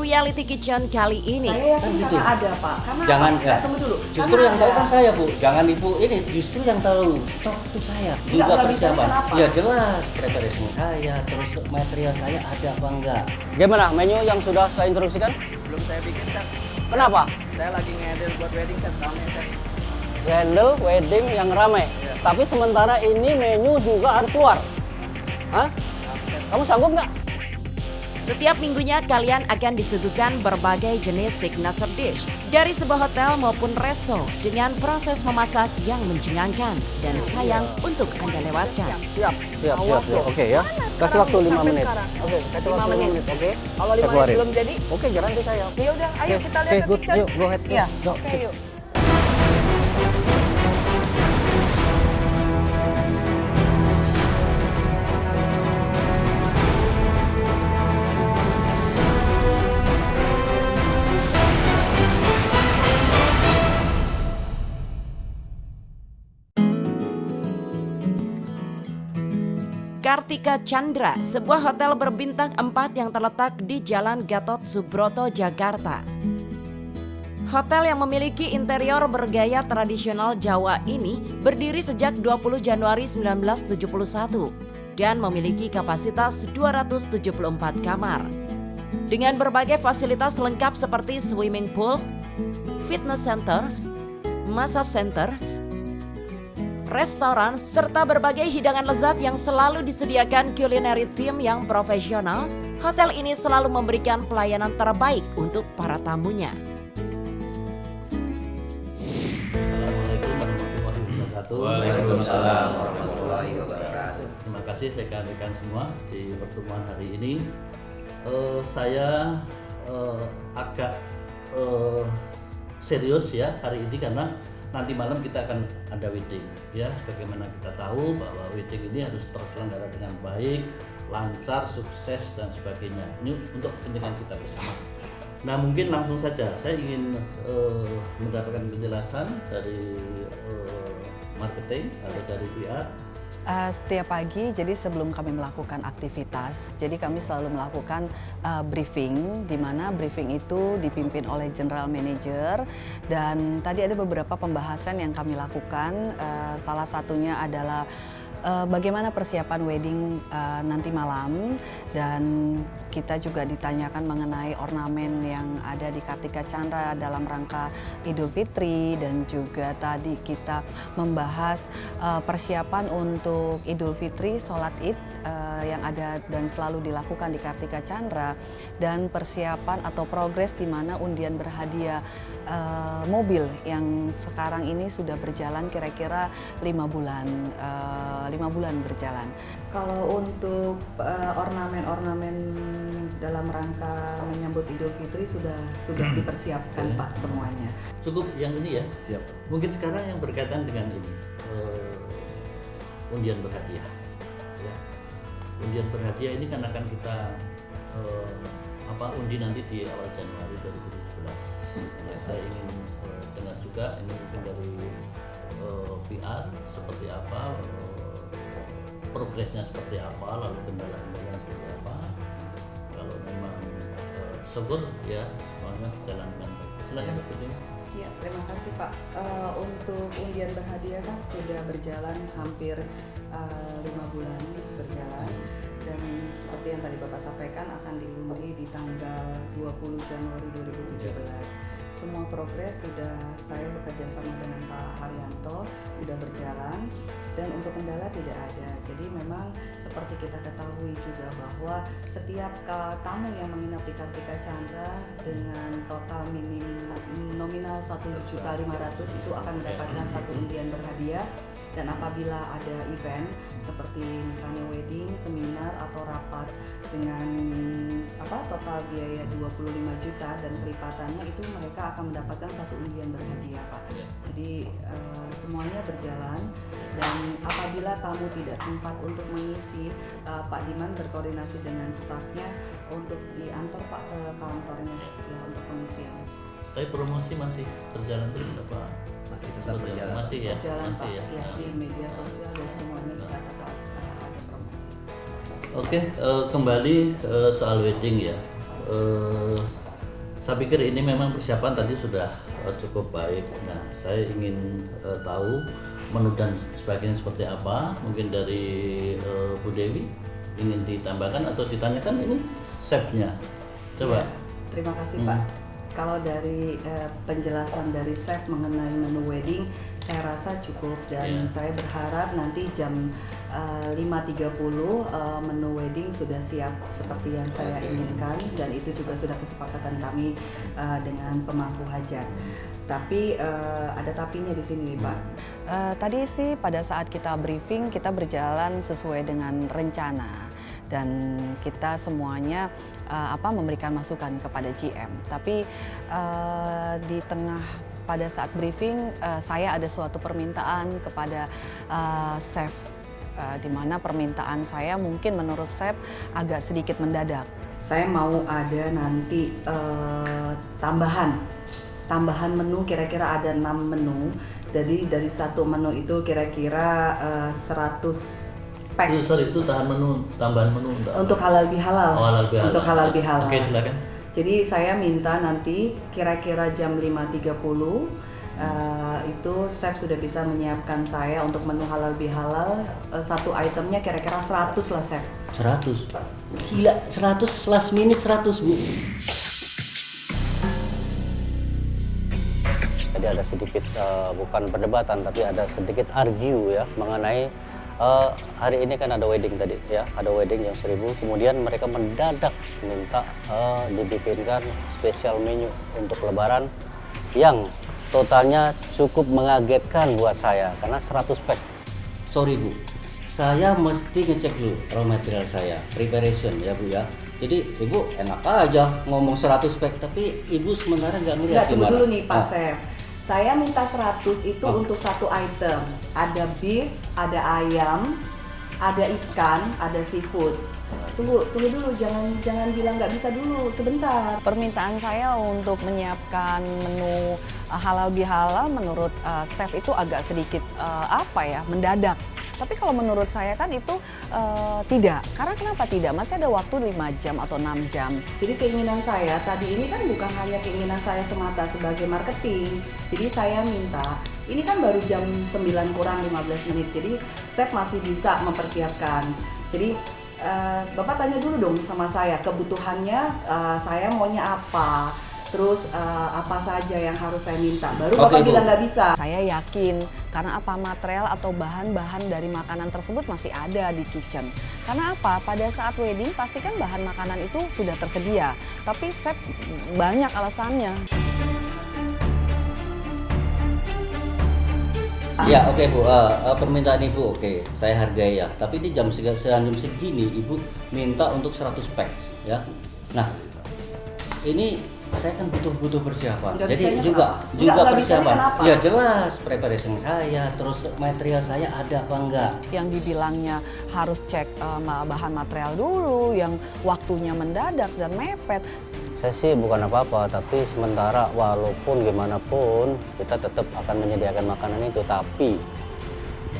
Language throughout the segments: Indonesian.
Reality Kitchen kali ini. Saya yakin gitu. karena ada Pak. Karena Jangan apa? ya. Tunggu dulu. Justru Karena yang tahu ada. kan saya, Bu. Jangan Ibu ini, justru yang tahu stok itu saya. Juga nggak bisa, persiapan. kenapa? Ya jelas, preparation saya, terus material saya ada apa enggak. Gimana menu yang sudah saya instruksikan? Belum saya bikin, Chef. Kenapa? Saya lagi ngedel buat wedding, Chef. Rame, Chef. Handle wedding yang ramai. Tapi sementara ini menu juga harus keluar. Hah? Kamu sanggup nggak? Setiap minggunya kalian akan disuguhkan berbagai jenis signature dish dari sebuah hotel maupun resto dengan proses memasak yang mencengangkan dan sayang untuk Anda lewatkan. Siap. Oke ya. Kasih waktu 5 menit. Oke, kasih waktu 5 menit. Oke. Kalau 5 menit belum jadi, Oke, garansi saya. ya udah, ayo Oke, kita oke, lihat ke good. kitchen. Yuk, go ahead. Iya, Go. oke, yuk. Kartika Chandra, sebuah hotel berbintang 4 yang terletak di Jalan Gatot Subroto, Jakarta. Hotel yang memiliki interior bergaya tradisional Jawa ini berdiri sejak 20 Januari 1971 dan memiliki kapasitas 274 kamar. Dengan berbagai fasilitas lengkap seperti swimming pool, fitness center, massage center, restoran, serta berbagai hidangan lezat yang selalu disediakan culinary team yang profesional, hotel ini selalu memberikan pelayanan terbaik untuk para tamunya. Assalamualaikum warahmatullahi wabarakatuh. Waalaikumsalam warahmatullahi wabarakatuh. Terima kasih rekan-rekan semua di pertemuan hari ini. Saya agak serius ya hari ini karena nanti malam kita akan ada wedding ya, sebagaimana kita tahu bahwa wedding ini harus terselenggara dengan baik, lancar, sukses dan sebagainya. Ini untuk kepentingan kita bersama. Nah, mungkin langsung saja saya ingin mendapatkan penjelasan dari marketing atau dari PR. Setiap pagi, jadi sebelum kami melakukan aktivitas, jadi kami selalu melakukan briefing, di mana briefing itu dipimpin oleh General Manager, dan tadi ada beberapa pembahasan yang kami lakukan. Salah satunya adalah bagaimana persiapan wedding nanti malam, dan kita juga ditanyakan mengenai ornamen yang ada di Kartika Chandra dalam rangka Idul Fitri, dan juga tadi kita membahas persiapan untuk Idul Fitri, sholat Id yang ada dan selalu dilakukan di Kartika Chandra, dan persiapan atau progres di mana undian berhadiah mobil yang sekarang ini sudah berjalan kira-kira 5 bulan berjalan. Kalau untuk ornamen-ornamen dalam rangka menyambut Idul Fitri sudah dipersiapkan Pak semuanya. Cukup yang ini ya. Siap. Mungkin sekarang yang berkaitan dengan ini undian berhadiah. Ya. Undian berhadiah ini kan akan kita undi nanti di awal Januari 2017. Ya, saya ingin dengar juga ini mungkin dari PR seperti apa, progresnya seperti apa, lalu kendala-kendala seperti apa. Kalau memang syukur ya semuanya jalan dengan baik. Silakan Pak Putri. Ya, terima kasih Pak. Untuk undian berhadiah kan sudah berjalan hampir 5 bulan berjalan, dan seperti yang tadi Bapak sampaikan akan diundi di tanggal 20 Januari 2017. Semua progres sudah saya bekerja sama dengan Pak Haryanto sudah berjalan, dan untuk kendala tidak ada. Jadi memang seperti kita ketahui juga bahwa setiap tamu yang menginap di Kartika Chandra dengan total nominal 1.500.000 itu akan mendapatkan satu undian berhadiah, dan apabila ada event seperti misalnya wedding, seminar atau rapat dengan total biaya 25 juta dan kelipatannya, itu mereka akan mendapatkan satu undian berhadiah Pak. Jadi semuanya berjalan, dan apabila tamu tidak sempat untuk mengisi, Pak Diman berkoordinasi dengan stafnya untuk diantar Pak ke kantornya ya untuk pengisian. Tapi promosi masih berjalan terus apa? Masih tetap berjalan. Masih ya. Berjalan Masih Pak, ya. ya, di media sosial dan semuanya kita tetap ada promosi. Oke, kembali soal wedding ya. Saya pikir ini memang persiapan tadi sudah cukup baik. Nah, saya ingin tahu menu dan sebagainya seperti apa. Mungkin dari Bu Dewi ingin ditambahkan atau ditanyakan ini chefnya. Coba. Terima kasih Pak. Kalau dari penjelasan dari chef mengenai menu wedding, saya rasa cukup dan saya berharap nanti jam 5.30 menu wedding sudah siap seperti yang saya inginkan, dan itu juga sudah kesepakatan kami dengan pemangku hajat. Tapi ada tapinya di sini Pak. Tadi sih pada saat kita briefing kita berjalan sesuai dengan rencana dan kita semuanya memberikan masukan kepada GM. Tapi di tengah pada saat briefing saya ada suatu permintaan kepada chef, di mana permintaan saya mungkin menurut chef agak sedikit mendadak. Saya mau ada nanti tambahan menu, kira-kira ada 6 menu. Jadi dari satu menu itu kira-kira 100 pack. Itu tambahan menu untuk halal bihalal. Oh, halal bihalal. Untuk halal bihalal. Oke, silakan. Jadi saya minta nanti kira-kira jam 5.30 itu chef sudah bisa menyiapkan saya untuk menu halal bihalal. Satu itemnya kira-kira 100 lah chef. 100? Gila, 100 last minute 100 Bu. Jadi ada sedikit bukan perdebatan tapi ada sedikit argue ya mengenai hari ini kan ada wedding tadi ya, ada wedding yang 1000, kemudian mereka mendadak minta dibikinkan spesial menu untuk lebaran yang totalnya cukup mengagetkan buat saya karena 100 pack. Sorry Bu, saya mesti ngecek dulu raw material saya, preparation ya Bu ya. Jadi Ibu enak aja ngomong 100 pack tapi Ibu sementara nggak ngeliat Nggak, tunggu gimana? dulu nih Pak Chef. Saya minta 100 itu untuk satu item. Ada beef, ada ayam, ada ikan, ada seafood. Tunggu dulu, jangan bilang nggak bisa dulu, sebentar. Permintaan saya untuk menyiapkan menu halal bihalal menurut chef itu agak sedikit mendadak. Tapi kalau menurut saya kan itu tidak. Karena kenapa tidak? Masih ada waktu 5 jam atau 6 jam. Jadi keinginan saya tadi ini kan bukan hanya keinginan saya semata sebagai marketing. Jadi saya minta, ini kan baru jam 9 kurang 15 menit. Jadi chef masih bisa mempersiapkan. Jadi Bapak tanya dulu dong sama saya, kebutuhannya saya maunya apa. Terus apa saja yang harus saya minta, baru Bapak bilang nggak bisa. Saya yakin karena material atau bahan-bahan dari makanan tersebut masih ada di kitchen. Karena apa? Pada saat wedding pasti kan bahan makanan itu sudah tersedia, tapi chef banyak alasannya. Ya oke Bu, permintaan Ibu oke, saya hargai ya. Tapi di jam segini Ibu minta untuk 100 pack ya. Nah ini saya kan butuh persiapan. Nggak jadi juga persiapan. Ya jelas preparation saya, terus material saya ada apa enggak. Yang dibilangnya harus cek bahan material dulu, yang waktunya mendadak dan mepet. Saya sih bukan apa-apa, tapi sementara walaupun gimana pun kita tetap akan menyediakan makanan itu, tapi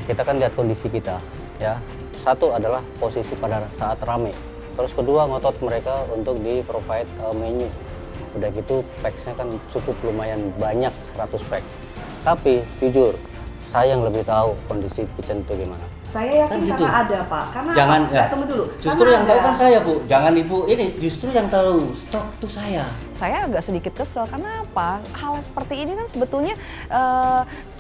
kita kan lihat kondisi kita ya. Satu adalah posisi pada saat rame, terus kedua ngotot mereka untuk di provide menu. Udah gitu packsnya kan cukup lumayan banyak, 100 pack. Tapi jujur saya yang lebih tahu kondisi kitchen itu gimana. Saya yakin kan gitu. Karena ada Pak. Karena jangan apa? Tunggu dulu. Justru karena yang tahu kan saya Bu. Jangan Ibu ini justru yang tahu stok tuh saya. Saya agak sedikit kesel karena apa? Hal seperti ini kan sebetulnya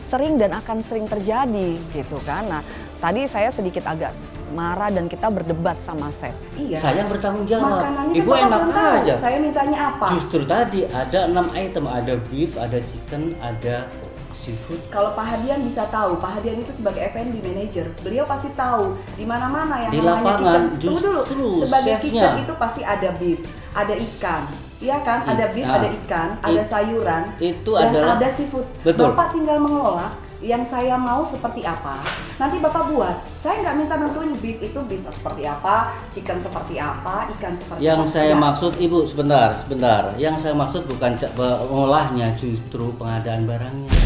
sering dan akan sering terjadi gitu kan. Nah, tadi saya sedikit agak marah dan kita berdebat sama chef. Iya. Saya yang bertanggung jawab. Makanannya Ibu kan enak aja. Saya mintanya apa? Justru tadi ada 6 item, ada beef, ada chicken, ada seafood. Kalau Pak Hadian bisa tahu, Pak Hadian itu sebagai F&B manager, beliau pasti tahu di mana-mana yang Di namanya lapangan, kitchen. Tunggu dulu, justru sebagai chefnya. kitchen itu pasti ada beef, ada ikan. Iya kan, ada beef, ada ikan, ada sayuran, itu dan adalah ada seafood. betul. Bapak tinggal mengelola yang saya mau seperti apa. Nanti Bapak buat. Saya nggak minta nentuin beef itu beef seperti apa, chicken seperti apa, ikan seperti Yang apa. saya Enggak. maksud Ibu sebentar. Yang saya maksud bukan mengolahnya, justru pengadaan barangnya.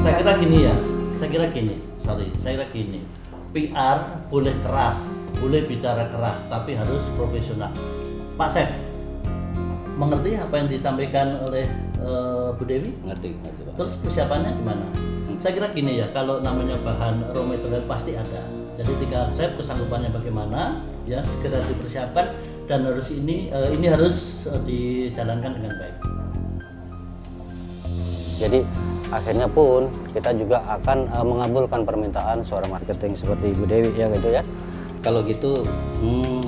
Saya kira gini. PR boleh keras, boleh bicara keras, tapi harus profesional. Pak Chef, mengerti apa yang disampaikan oleh Bu Dewi? Ngerti Pak. Terus persiapannya gimana? Saya kira gini ya, kalau namanya bahan raw material pasti ada. Jadi tinggal chef kesanggupannya bagaimana, ya segera dipersiapkan dan ini harus dijalankan dengan baik. Jadi akhirnya pun kita juga akan mengabulkan permintaan seorang marketing seperti Ibu Dewi ya gitu ya. Kalau gitu,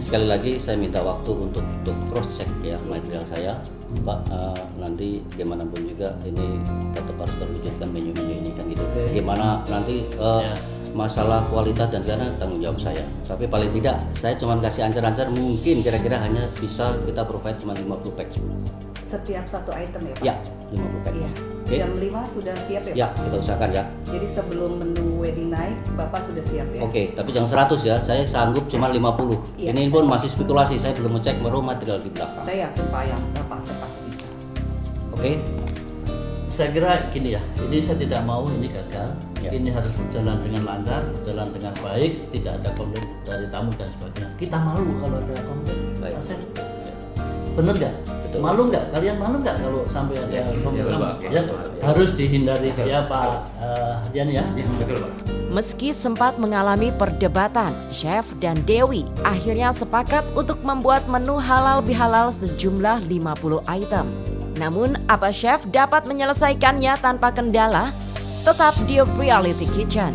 sekali lagi saya minta waktu untuk cross check ya material saya, Pak. Nanti gimana pun juga ini tetap harus terwujudkan menu-menu ini kan gitu. Gimana nanti masalah kualitas dan segala tanggung jawab saya. Tapi paling tidak saya cuma kasih ancar-ancar, mungkin kira-kira hanya bisa kita provide cuma 50 pack sebulan. Setiap satu item ya Pak? Ya, 50 pack. Iya. Oke. Jam 5 sudah siap ya Pak? Ya, kita usahakan ya. Jadi sebelum menu wedding naik, Bapak sudah siap ya? Oke, tapi jangan 100 ya. Saya sanggup cuma 50. Iya. Ini pun masih spekulasi. Saya belum ngecek raw material di belakang. Saya yakin Pak yang Bapak pasti bisa. Oke. Saya kira gini ya, ini saya tidak mau ini gagal. Ya. Ini harus berjalan dengan lancar, berjalan dengan baik, tidak ada komplain dari tamu dan sebagainya. Kita malu kalau ada komplain. Baik. Pak Chef. Bener nggak? Betul. Malu nggak? Kalian malu nggak kalau sampai ada komplain? Pak. Ya, harus dihindari ya Pak Dian ya. Betul, Pak. Meski sempat mengalami perdebatan, Chef dan Dewi akhirnya sepakat untuk membuat menu halal bihalal sejumlah 50 item. Namun, apa chef dapat menyelesaikannya tanpa kendala? Tetap di Reality Kitchen.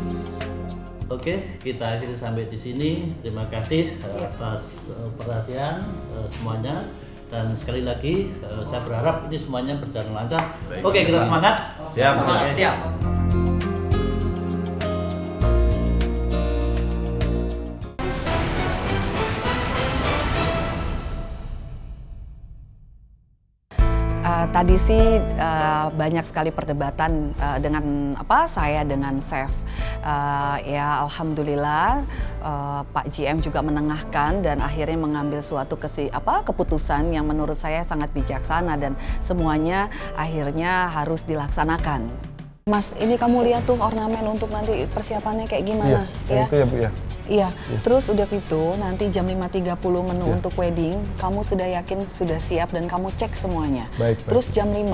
Oke, kita akhiri sampai di sini. Terima kasih atas perhatian semuanya. Dan sekali lagi saya berharap ini semuanya berjalan lancar. Oke, kita semangat. Siap. Semangat. Siap. Tadi sih banyak sekali perdebatan dengan saya dengan chef. Ya alhamdulillah Pak GM juga menengahkan dan akhirnya mengambil suatu keputusan yang menurut saya sangat bijaksana dan semuanya akhirnya harus dilaksanakan. Mas, ini kamu lihat tuh ornamen untuk nanti persiapannya kayak gimana ya? Itu ya Bu ya. Iya, terus udah gitu nanti jam 5.30 menu untuk wedding, kamu sudah yakin sudah siap dan kamu cek semuanya. Baik. Terus jam 5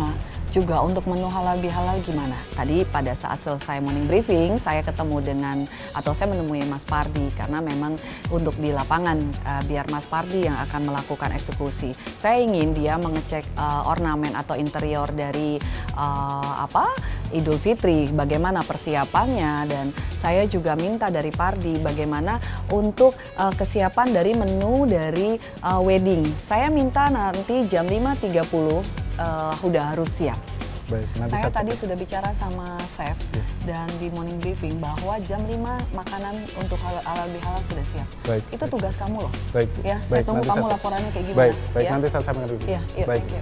juga untuk menu halal bihalal gimana? Tadi pada saat selesai morning briefing, saya ketemu saya menemui Mas Pardi karena memang untuk di lapangan biar Mas Pardi yang akan melakukan eksekusi. Saya ingin dia mengecek ornamen atau interior dari Idul Fitri, bagaimana persiapannya, dan saya juga minta dari Pardi bagaimana untuk kesiapan dari menu dari wedding. Saya minta nanti jam 5.30 udah harus siap. Baik, nanti Saya tadi sudah bicara sama chef dan di morning briefing bahwa jam 5 makanan untuk halal bihalal sudah siap. Baik. Itu tugas kamu loh. Baik. Ya, Baik, saya tunggu nanti kamu saya- laporannya kayak gimana. Baik, ya? nanti saya sampaikan dulu. Iya, iya, Baik. thank you.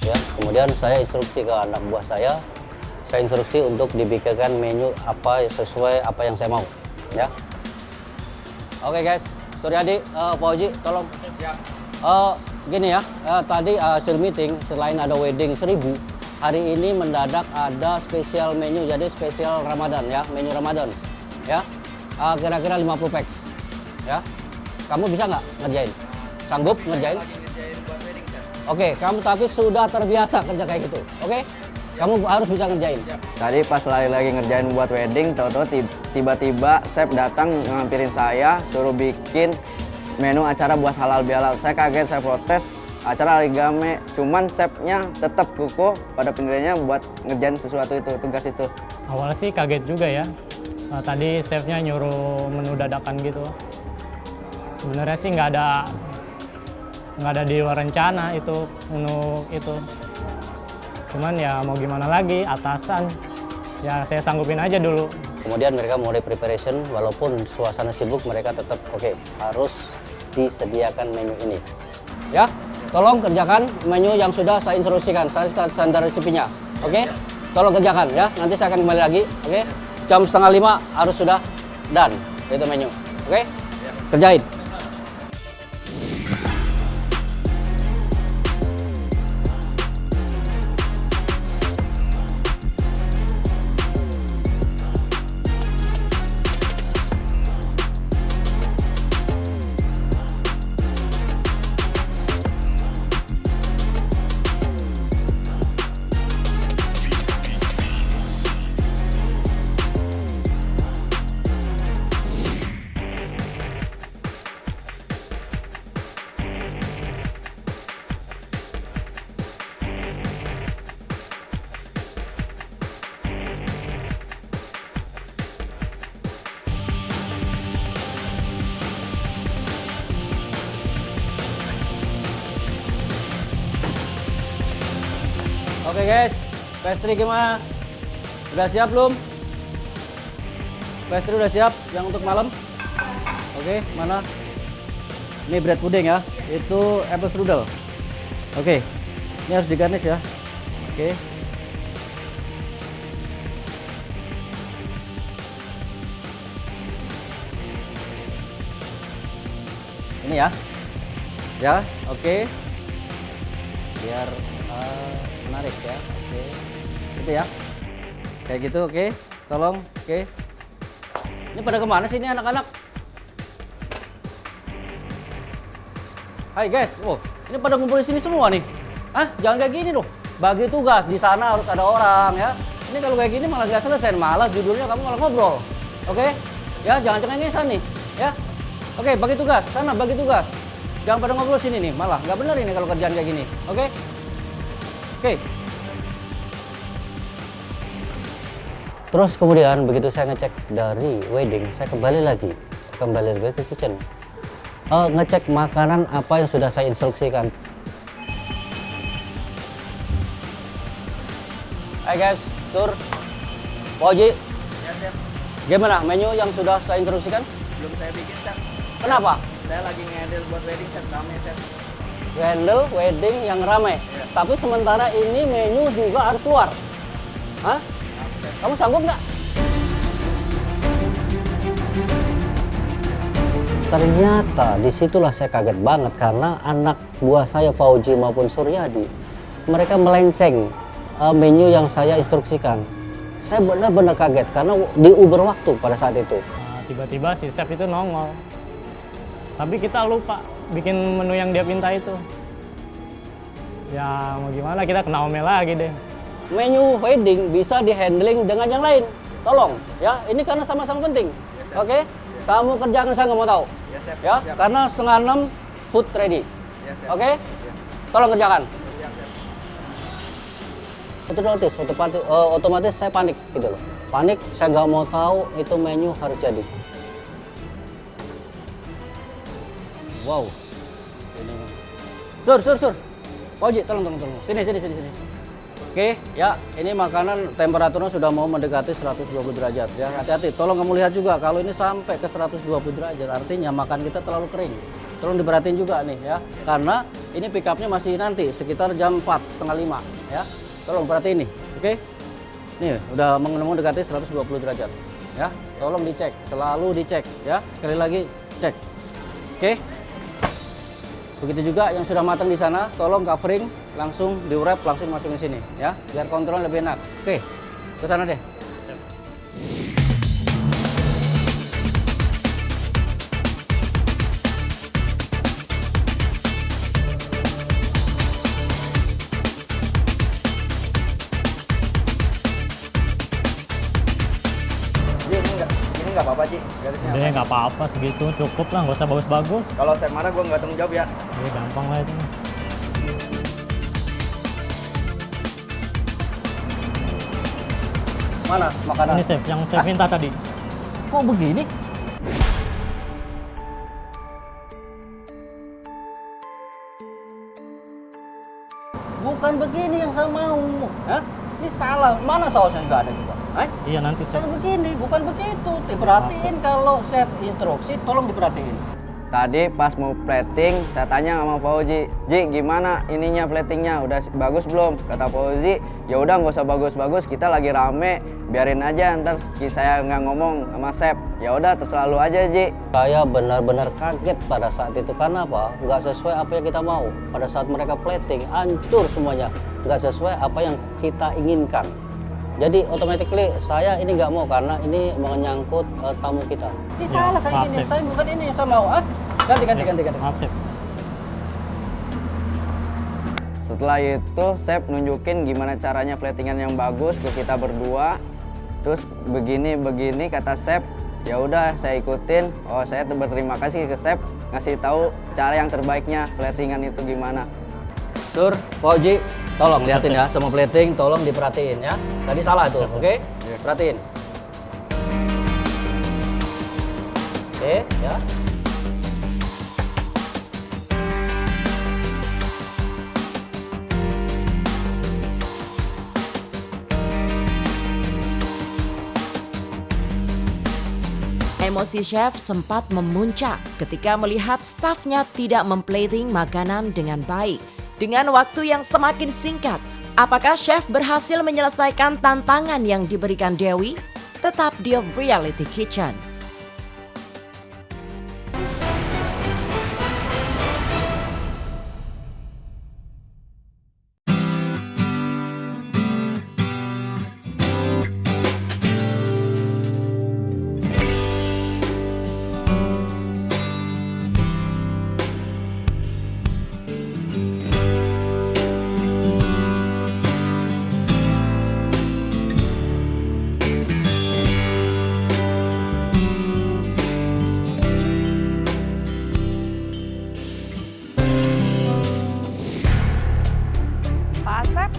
Ya, kemudian saya instruksi ke anak buah saya instruksi untuk dibikinkan menu apa sesuai apa yang saya mau, ya. Oke guys, Suryadi, Pak Oji, tolong. Siap. Gini ya, tadi hasil meeting selain ada wedding 1000, hari ini mendadak ada spesial menu, jadi spesial Ramadan ya, menu Ramadan, ya. Kira-kira 50 packs, ya. Kamu bisa nggak ngerjain? Sanggup ngerjain? Oke, kamu tapi sudah terbiasa kerja kayak gitu, oke? Kamu harus bisa ngerjain. Tadi pas lagi ngerjain buat wedding, tahu-tahu tiba-tiba chef datang ngampirin saya, suruh bikin menu acara buat halal bihalal. Saya kaget, saya protes, acara origami, cuman chefnya tetap kukuh pada pendiriannya buat ngerjain sesuatu itu, tugas itu. Awalnya sih kaget juga ya. Tadi chefnya nyuruh menu dadakan gitu. Sebenarnya sih nggak ada di luar rencana itu menu itu. Cuman ya mau gimana lagi, atasan. Ya saya sanggupin aja dulu. Kemudian mereka mulai preparation, walaupun suasana sibuk mereka tetap oke, harus disediakan menu ini. Ya, tolong kerjakan menu yang sudah saya instruksikan, saya standar resepnya. Oke, tolong kerjakan ya, nanti saya akan kembali lagi. Oke, jam 4:30 harus sudah done, itu menu. Oke, kerjain. Oke guys, pastry gimana? Udah siap belum? Pastry udah siap yang untuk malam? Oke, mana? Ini bread pudding ya. Itu apple strudel. Oke. Ini harus digarnish ya. Oke. Ini ya. Ya, oke. Biar menarik ya. Oke. Gitu ya. Kayak gitu, oke. Tolong, oke. Ini pada kemana sih ini anak-anak? Hai guys, ini pada ngumpul di sini semua nih. Jangan kayak gini dong. Bagi tugas di sana harus ada orang ya. Ini kalau kayak gini malah nggak selesai, malah judulnya kamu malah ngobrol. Oke? Ya, jangan cengengesan nih, ya. Oke, bagi tugas, sana bagi tugas. Jangan pada ngobrol sini nih, malah nggak bener ini kalau kerjaan kayak gini. Oke? Oke. Terus kemudian begitu saya ngecek dari wedding, saya kembali lagi ke kitchen. Ngecek makanan apa yang sudah saya instruksikan. Hai guys, Sur, Pak Oji, Ya, Chef. gimana menu yang sudah saya instruksikan? Belum saya bikin, Chef. Kenapa? Saya lagi ngedel buat wedding, Chef. Rame, Chef. Handle wedding yang ramai. Iya. Tapi sementara ini menu juga harus keluar. Hah? Kamu sanggup nggak? Ternyata disitulah saya kaget banget karena anak buah saya Fauji maupun Suryadi, mereka melenceng menu yang saya instruksikan. Saya benar-benar kaget karena diuber waktu pada saat itu. Nah, tiba-tiba si chef itu nongol. Tapi kita lupa bikin menu yang dia minta itu. Ya mau gimana, kita kena omel lagi deh. Menu wedding bisa dihandling dengan yang lain. Tolong ya, ini karena sama-sama penting. Oke? Kamu kerjakan, saya nggak mau tahu. Ya, Chef. Ya, Siap. karena 5:30 food ready. Ya, Chef. Oke? Ya. Tolong kerjakan. Siap, Chef. Otomatis saya panik gitu loh. Panik, saya nggak mau tahu itu menu harus jadi. Wow. Ini. Sur. Oji, tolong. Sini. Oke, ya, ini makanan temperaturnya sudah mau mendekati 120 derajat ya. Hati-hati, tolong kamu lihat juga kalau ini sampai ke 120 derajat artinya makan kita terlalu kering. Tolong diperhatiin juga nih ya. Karena ini pick up-nya masih nanti sekitar jam 4, setengah 5 ya. Tolong perhatiin nih, oke? Nih, udah mendekati 120 derajat ya. Tolong dicek, selalu dicek ya. Sekali lagi cek. Oke? Begitu juga yang sudah matang di sana, tolong covering, langsung di wrap, langsung masukin sini ya, biar kontrol lebih enak. Oke, ke sana deh. Ini nggak apa-apa, Ci. Garisnya Udah nggak apa-apa segitu, cukup lah, nggak usah bagus-bagus. Kalau saya marah, gue nggak tanggung jawab ya. Ya gampang lah itu. Mana makanan? Ini chef, yang chef minta tadi. Kok begini? Bukan begini yang saya mau. Hah? Ini salah. Mana sausnya nggak ada juga? Hah? Iya nanti chef. Saya begini, bukan begitu. Diperhatiin kalau chef instruksi, tolong diperhatiin. Tadi pas mau plating, saya tanya sama Fauzi, Ji gimana ininya platingnya, udah bagus belum? Kata Fauzi, ya udah nggak usah bagus-bagus, kita lagi rame, biarin aja, ntar saya nggak ngomong sama chef. Ya udah terserah lu aja, Ji. Saya benar-benar kaget pada saat itu karena apa? Nggak sesuai apa yang kita mau. Pada saat mereka plating, hancur semuanya. Nggak sesuai apa yang kita inginkan. Jadi automatically saya ini nggak mau karena ini menyangkut tamu kita. Ini Ya, salah kayak maaf, gini, Chef. saya bukan ini yang saya mau. Ganti. Maaf chef. Setelah itu chef nunjukin gimana caranya platingan yang bagus ke kita berdua. Terus begini kata chef. Ya udah saya ikutin. Oh, saya berterima kasih ke chef ngasih tahu cara yang terbaiknya platingan itu gimana. Sur, Fauji, tolong liatin ya semua plating, tolong diperhatiin ya. Tadi salah tuh, oke? Perhatiin. Oke, ya. emosi chef sempat memuncak ketika melihat stafnya tidak memplating makanan dengan baik. Dengan waktu yang semakin singkat, apakah chef berhasil menyelesaikan tantangan yang diberikan Dewi? Tetap di Reality Kitchen. Pak Asep,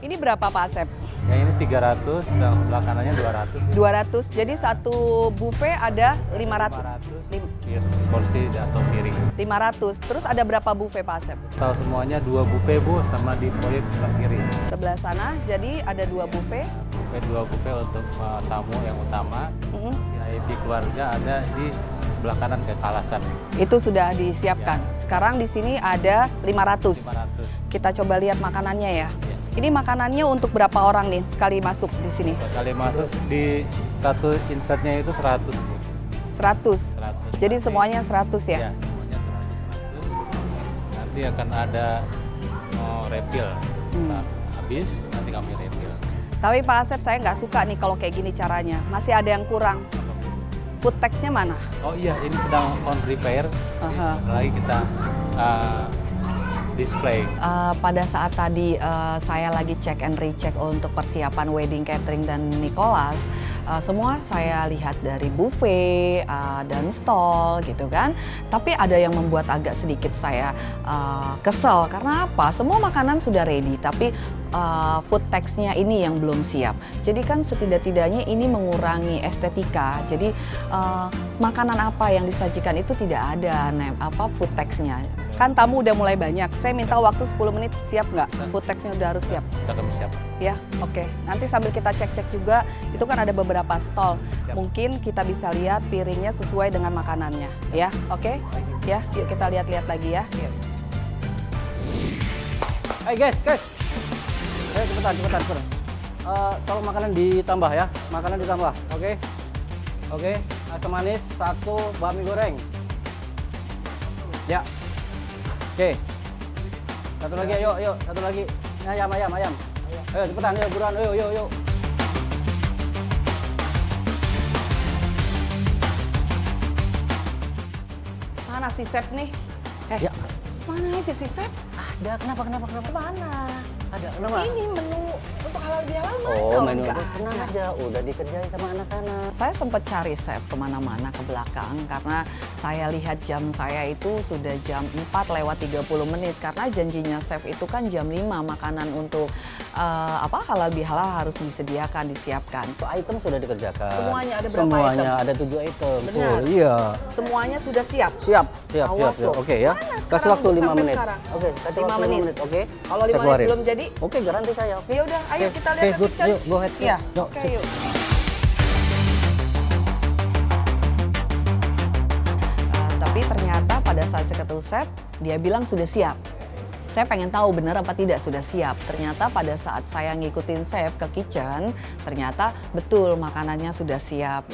ini berapa Pak Asep? Yang ini 300, yang sebelah kanannya 200. 200, jadi satu buffet ada 500. 500 porsi atau piring. 500, terus ada berapa buffet Pak Asep? Tahu semuanya 2 buffet Bu, sama di polit sebelah kiri. Sebelah sana, jadi ada 2 buffet. Buffet 2 buffet untuk tamu yang utama. VIP keluarga ada di sebelah kanan ke Kalasan. Itu sudah disiapkan. Sekarang di sini ada 500. 500. Kita coba lihat makanannya ya. Ya. Ini makanannya untuk berapa orang nih sekali masuk di sini? Sekali masuk di satu insertnya itu 100 Bu. 100. 100. Jadi semuanya 100 ya? Ya, semuanya 100. Nanti akan ada refill. Habis nanti kami refill. Tapi Pak Asep, saya nggak suka nih kalau kayak gini caranya. Masih ada yang kurang. Food text-nya mana? Oh iya, ini sedang on repair. Aha. Lagi kita display. Pada saat tadi saya lagi cek and recheck untuk persiapan wedding catering dan Nicholas, semua saya lihat dari buffet dan stall gitu kan. Tapi ada yang membuat agak sedikit saya kesel karena apa? Semua makanan sudah ready, tapi food text-nya ini yang belum siap. Jadi kan setidak-tidaknya ini mengurangi estetika. Jadi makanan apa yang disajikan itu tidak ada food text-nya. Kan tamu udah mulai banyak. Saya minta waktu 10 menit, siap nggak? Food text-nya udah harus siap. Kita kami siap. Ya, oke. Nanti sambil kita cek-cek juga, itu kan ada beberapa stall. Siap. Mungkin kita bisa lihat piringnya sesuai dengan makanannya. Ya, oke? Ya, yuk kita lihat-lihat lagi ya. Yuk. Hai guys. Ayo cepetan. Tolong makanan ditambah ya. Makanan ditambah. Oke. Asam manis 1, bakmi goreng. Ya. Oke. Satu lagi, yuk. Satu lagi. Ayam. Ayo cepetan, yuk buruan. Yuk. Mana si Sep nih? Ya. Mana aja si Sep? Ada. Kenapa? Mana? Ada. Kenapa? Ini menu untuk halal bihalal mana? Oh, menu Nggak itu tenang ada. aja. Udah dikerjain sama anak-anak. Saya sempat cari chef kemana-mana ke belakang karena saya lihat jam saya itu sudah jam 4:30 karena janjinya chef itu kan jam 5 makanan untuk halal bihalal harus disiapkan. Itu item sudah dikerjakan. Semuanya ada berapa Semuanya item? ada 7 item. Benar. Full. Iya. Semuanya sudah siap. Siap. Awas loh. Oke ya. Mana Kasih sekarang waktu 5 sampai menit. sekarang? Oke, kasih 5 waktu 5 menit. menit. Oke. Kalau 5 Saya menit keluarin. belum jadi, Oke, garansi saya. Oke. ya udah, ayo kita lihat Oke, ke good. kitchen. Yuk, go ahead. Iya. Yuk, Oke, sip. yuk. Tapi ternyata pada saat saya ketemu chef, dia bilang sudah siap. Saya pengen tahu benar apa tidak sudah siap. Ternyata pada saat saya ngikutin chef ke kitchen, ternyata betul makanannya sudah siap.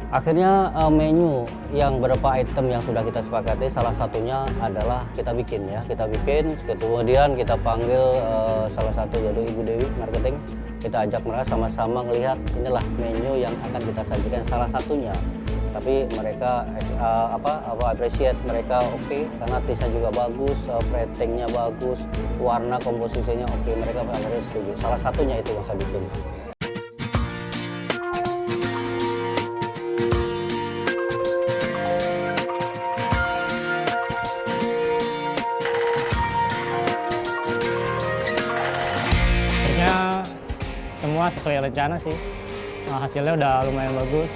Akhirnya menu yang beberapa item yang sudah kita sepakati, salah satunya adalah kita bikin. Kemudian kita panggil salah satu yaitu Ibu Dewi marketing. Kita ajak mereka sama-sama melihat inilah menu yang akan kita sajikan salah satunya. Tapi mereka appreciate, mereka oke, karena taste-nya juga bagus, platingnya bagus, warna komposisinya oke, mereka akhirnya setuju. Salah satunya itu yang saya bikin. Semua sesuai rencana sih. Hasilnya udah lumayan bagus.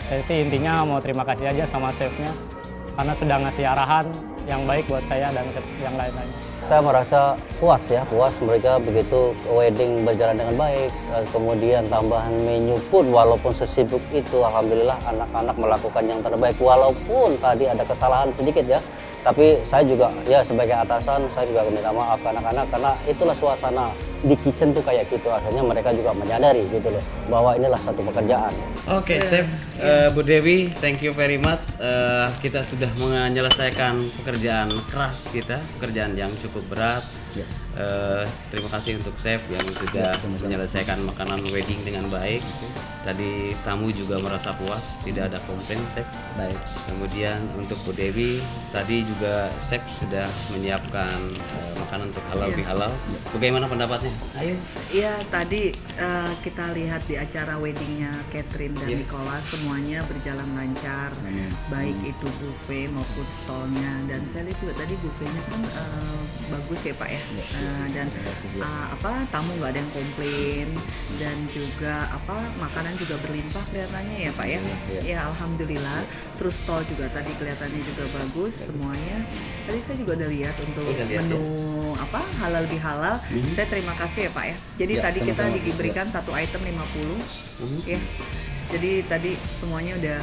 Saya sih intinya mau terima kasih aja sama chefnya karena sudah ngasih arahan yang baik buat saya dan chef yang lain-lain. saya merasa puas ya, puas mereka begitu wedding berjalan dengan baik. Kemudian tambahan menu pun walaupun sesibuk itu, alhamdulillah anak-anak melakukan yang terbaik walaupun tadi ada kesalahan sedikit ya. Tapi saya juga ya sebagai atasan saya juga minta maaf ke anak-anak karena itulah suasana di kitchen tuh kayak gitu. Akhirnya mereka juga menyadari gitu loh bahwa inilah satu pekerjaan. Oke, Chef Bu Dewi, thank you very much. Kita sudah menyelesaikan pekerjaan keras kita, pekerjaan yang cukup berat. Terima kasih untuk Chef yang sudah menyelesaikan makanan wedding dengan baik. Tadi tamu juga merasa puas, tidak ada komplain, Chef. Baik. Kemudian untuk Bu Dewi, tadi juga Chef sudah menyiapkan makanan untuk halal bihalal. Bagaimana pendapatnya? Ayo. Iya, tadi kita lihat di acara weddingnya Catherine dan Nicholas semuanya berjalan lancar, baik itu buffet maupun stallnya. Dan saya lihat juga tadi buffetnya kan bagus ya Pak ya. Dan tamu nggak ada yang komplain dan juga makanan juga berlimpah kelihatannya ya Pak ya. Ya alhamdulillah. Terus stall juga tadi kelihatannya juga bagus semuanya. Tadi saya juga udah lihat untuk menu halal bihalal. Saya terima kasih ya Pak ya. Jadi tadi kita diberikan satu item 50 ya. Jadi tadi semuanya udah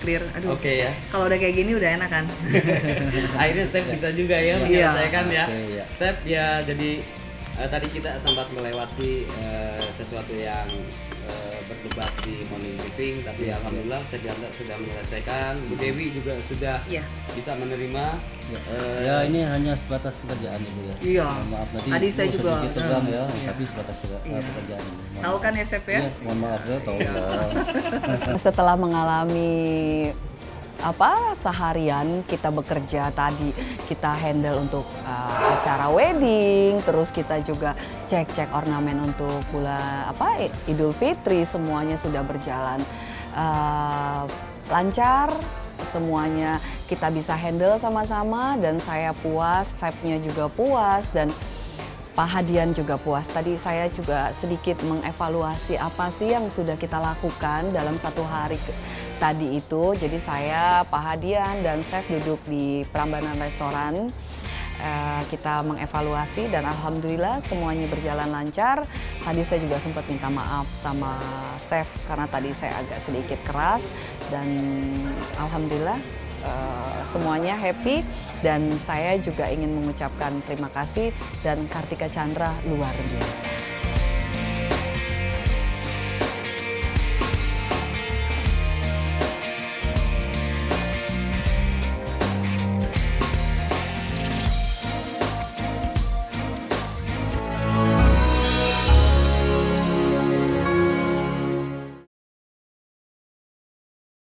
clear. Aduh. Oke ya. Kalau udah kayak gini udah enak kan. Akhirnya Chef bisa juga ya menyelesaikan ya. Chef ya, jadi tadi kita sempat melewati sesuatu yang berdebat di morning briefing, tapi alhamdulillah Chef Yanda sudah menyelesaikan. Bu Dewi juga sudah bisa menerima. Ya ini hanya sebatas pekerjaan Ibu ya. Iya. Maaf Tadi saya juga tegang ya, tapi sebatas pekerjaan ini. Tahu kan ya Chef ya? Mohon maaf ya, tahu. Setelah mengalami seharian kita bekerja tadi, kita handle untuk acara wedding, terus kita juga cek ornamen untuk Idul Fitri, semuanya sudah berjalan lancar, semuanya kita bisa handle sama-sama dan saya puas, chefnya juga puas dan Pak Hadian juga puas. Tadi saya juga sedikit mengevaluasi apa sih yang sudah kita lakukan dalam satu hari tadi itu. Jadi saya, Pak Hadian, dan chef duduk di Prambanan Restoran. Kita mengevaluasi dan alhamdulillah semuanya berjalan lancar. Tadi saya juga sempat minta maaf sama chef karena tadi saya agak sedikit keras dan alhamdulillah semuanya happy dan saya juga ingin mengucapkan terima kasih dan Kartika Chandra luar biasa.